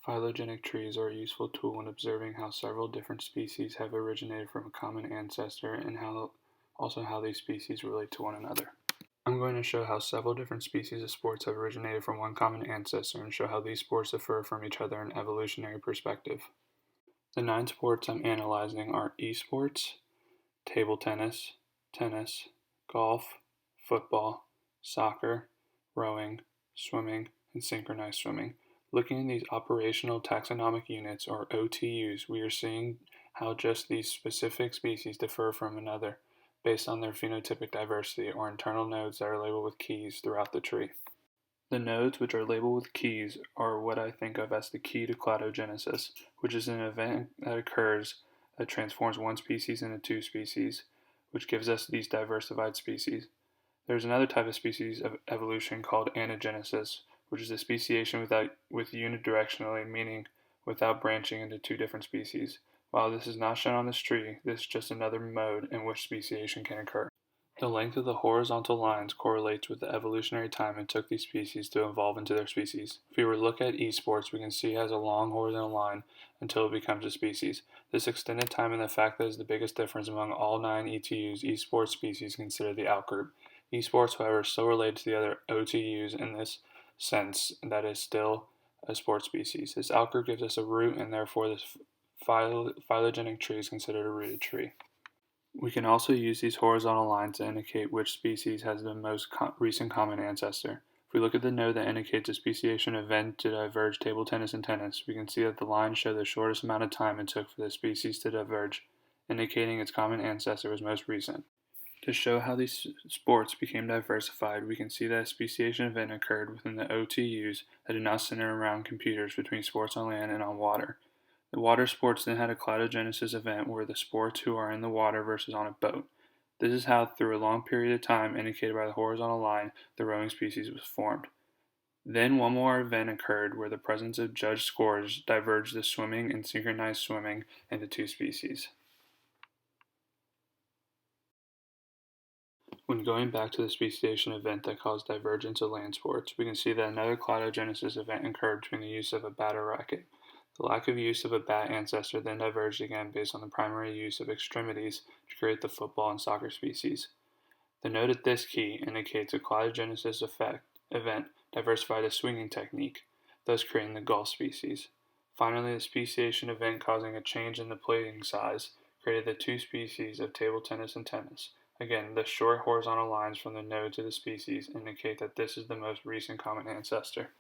Phylogenetic trees are a useful tool in observing how several different species have originated from a common ancestor and how these species relate to one another. I'm going to show how several different species of sports have originated from one common ancestor and show how these sports differ from each other in an evolutionary perspective. The 9 sports I'm analyzing are esports, table tennis, tennis, golf, football, soccer, rowing, swimming, and synchronized swimming. Looking at these operational taxonomic units, or OTUs, we are seeing how just these specific species differ from another based on their phenotypic diversity, or internal nodes that are labeled with keys throughout the tree. The nodes, which are labeled with keys, are what I think of as the key to cladogenesis, which is an event that occurs that transforms one species into two species, which gives us these diversified species. There's another type of species of evolution called anagenesis, which is a speciation with unidirectionally, meaning without branching into two different species. While this is not shown on this tree, this is just another mode in which speciation can occur. The length of the horizontal lines correlates with the evolutionary time it took these species to evolve into their species. If we were to look at esports, we can see it has a long horizontal line until it becomes a species. This extended time and the fact that is the biggest difference among all 9 ETUs, esports species considered the outgroup. Esports, however, is still related to the other OTUs in this sense that is still a sports species. This outgroup gives us a root, and therefore this phylogenetic tree is considered a rooted tree. We can also use these horizontal lines to indicate which species has the most recent common ancestor. If we look at the node that indicates a speciation event to diverge table tennis and tennis, we can see that the lines show the shortest amount of time it took for the species to diverge, indicating its common ancestor was most recent. To show how these sports became diversified, we can see that a speciation event occurred within the OTUs that did not center around computers between sports on land and on water. The water sports then had a cladogenesis event where the sports who are in the water versus on a boat. This is how, through a long period of time indicated by the horizontal line, the rowing species was formed. Then one more event occurred where the presence of judged scores diverged the swimming and synchronized swimming into two species. When going back to the speciation event that caused divergence of land sports, we can see that another cladogenesis event occurred between the use of a bat or racket. The lack of use of a bat ancestor then diverged again based on the primary use of extremities to create the football and soccer species. The node at this key indicates a cladogenesis event diversified a swinging technique, thus creating the golf species. Finally, the speciation event causing a change in the plating size created the two species of table tennis and tennis. Again, the short horizontal lines from the node to the species indicate that this is the most recent common ancestor.